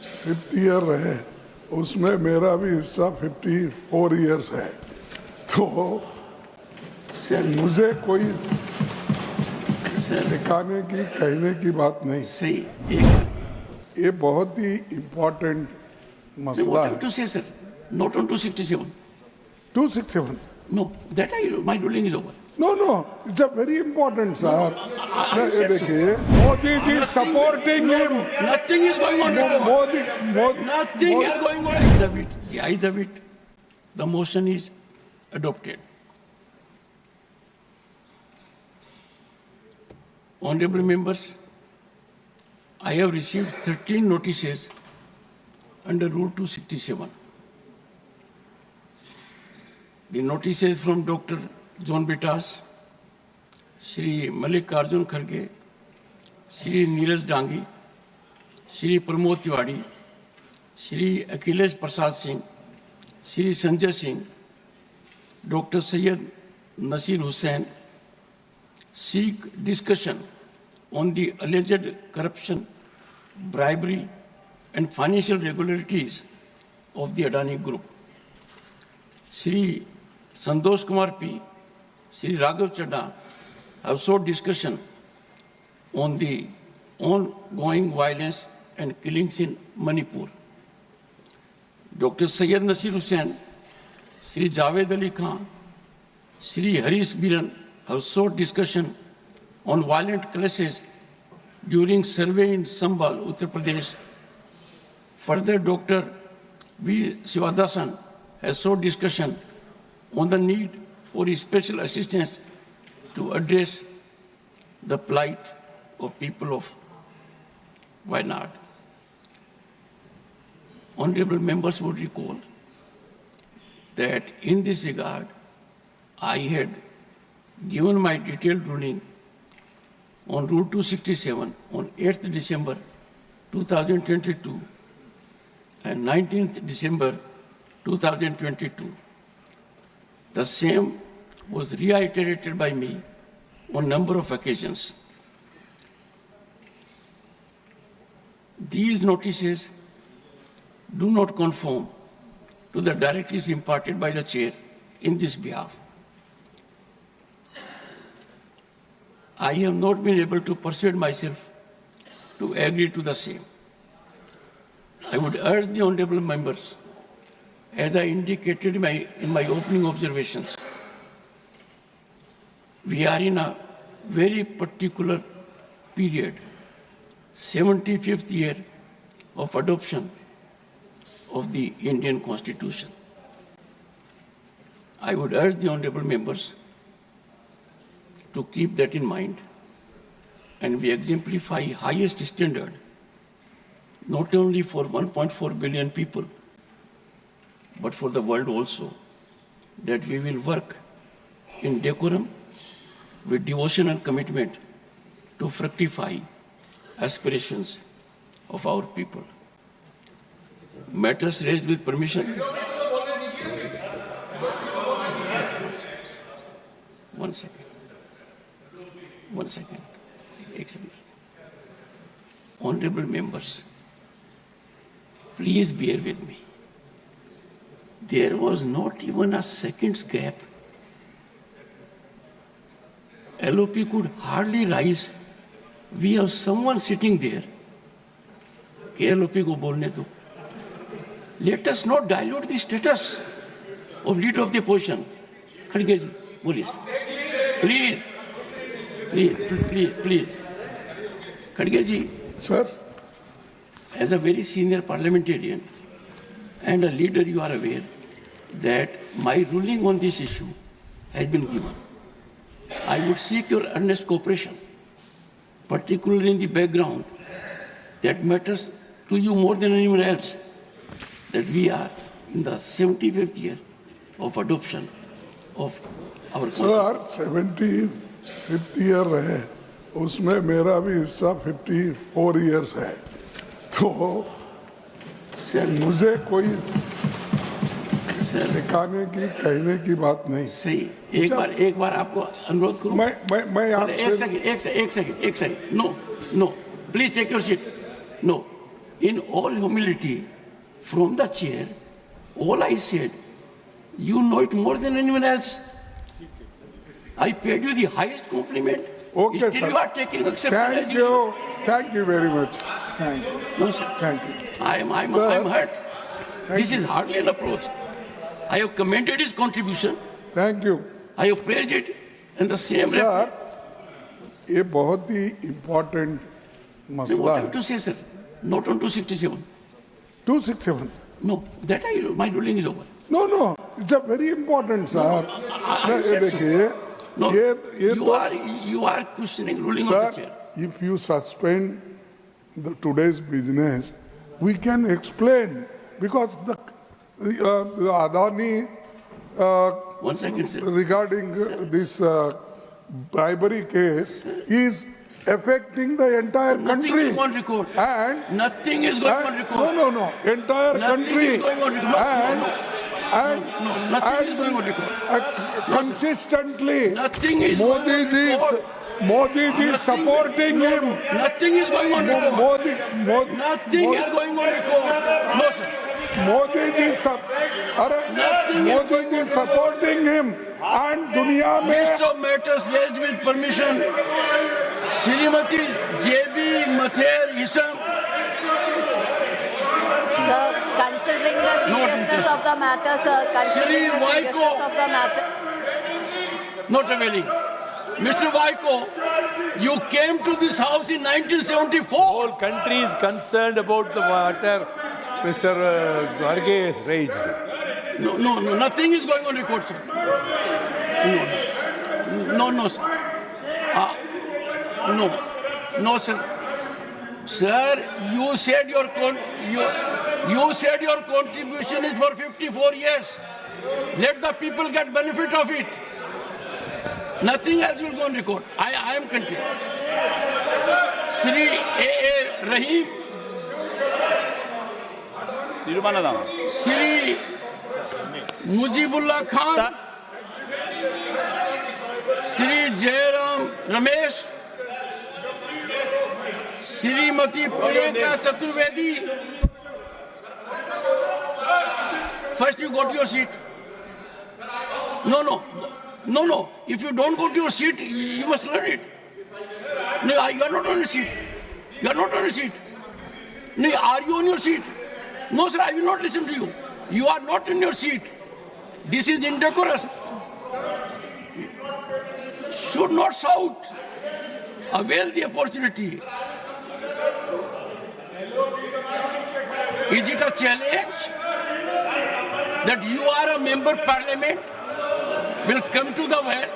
50 year रहे, उसमें मेरा भी हिस्सा 54 ईयर्स है। तो मुझे कोई सिखाने की कहने की बात नहीं। सही, ये बहुत ही इम्पोर्टेंट मसला है। to say, sir, not on 267. 267? No, that my ruling is over. No, it's a very important, sir. ये देखिए, Modi ji supporting him. Nothing is going on. Modi. Nothing is going on. The eyes of it. The motion is adopted. Honorable members, I have received 13 notices under Rule 267. The notices from Dr. John Bitas, Shri Mallikarjun Kharge, Shri Neeraj Dangi, Shri Pramod Tiwari, Shri Akhilesh Prasad Singh, Shri Sanjay Singh, Dr. Syed Nasir Hussain seek discussion on the alleged corruption, bribery, and financial irregularities of the Adani Group. Shri Santosh Kumar P, Shri Raghav Chadha have sought discussion on the ongoing violence and killings in Manipur. Dr. Syed Nasir Hussain, Shri Javed Ali Khan, Shri Harish Biran have sought discussion on violent clashes during survey in Sambhal, Uttar Pradesh. Further, Dr. V. Sivadasan has sought discussion on the need for special assistance to address the plight of people of Wayanad. Honorable members would recall that in this regard, I had given my detailed ruling on Rule 267 on 8th December 2022 and 19th December 2022. The same was reiterated by me on a number of occasions. These notices do not conform to the directives imparted by the chair in this behalf. I have not been able to persuade myself to agree to the same. I would urge the honorable members, as I indicated in my opening observations, we are in a very particular period, 75th year of adoption of the Indian Constitution. I would urge the honorable members to keep that in mind, and we exemplify highest standard not only for 1.4 billion people, but for the world also, that we will work in decorum with devotion and commitment to fructify aspirations of our people. Matters raised with permission. One second. Excellent. Honorable members, please bear with me. There was not even a second's gap. LOP could hardly rise. We have someone sitting there. LOP ko bolne do. Let us not dilute the status of leader of the opposition. Kharge ji, boliye. Please. Kharge ji. Sir. As a very senior parliamentarian and a leader, you are aware that my ruling on this issue has been given. I would seek your earnest cooperation, particularly in the background that matters to you more than anyone else, that we are in the 75th year of adoption of our Sir, 75th year रहे, उसमें मेरा भी हिस्सा 54 years है। तो मुझे कोई सिखाने की कहने की बात नहीं। सही, एक बार आपको अनुरोध करूं। मैं आपसे एक second. No, please take your seat. No, in all humility, from the chair, all I said, you know it more than anyone else. I paid you the highest compliment. Okay, Still sir. you are taking exception. Thank you. Thank you very much. Thank you. No, sir. Thank you. I'm Sir, hurt. This you. is hardly an approach. I have commended his contribution. Thank you. I have praised it. And the same sir, ये बहुत ही important मसला what I है. have to say, sir. Not on 267. 267. No, that my ruling is over. No, no. It's a very important, sir. I ये said so. देखिए, No, ये you are questioning ruling of Sir, the chair. if you suspend today's business, we can explain because the Adani 1 second, sir. regarding this bribery case is affecting the entire Nothing country. is on record. And Nothing is going on record. no, entire Nothing country. is going on record. And Nothing is going on record. consistently, Nothing is Modi going on ji record. Modi ji is supporting him. Nothing is going on record. Nothing is going on record. No, sir. Modi ji Modi ji supporting him and दुनिया में List of matters raised with permission. Srimati J.B. Mather Isam. Sir, considering the seriousness of the matter, sir, considering the Shri seriousness Vaiko. of the matter. Not availing. Mr. Vaiko, you came to this house in 1974. Whole country is concerned about the matter Mr. Garge has raised. No, nothing is going on record, sir. No, sir. No, sir. Sir, you said your contribution is for 54 years. Let the people get benefit of it. Nothing else will go on record. I am continuing. Sri A.A. Rahim, Sri Mujibullah Khan, Sri Jairam Ramesh, Srimati Priyanka Chaturvedi. First you go to your seat. No. If you don't go to your seat, you must learn it. No, you are not on your seat. You are not on your seat. No, are you on your seat? No, sir, I will not listen to you. You are not in your seat. This is indecorous. Should not shout. Avail the opportunity. Is it a challenge that you are a member of parliament? Will come to the well?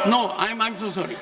No, I'm so sorry.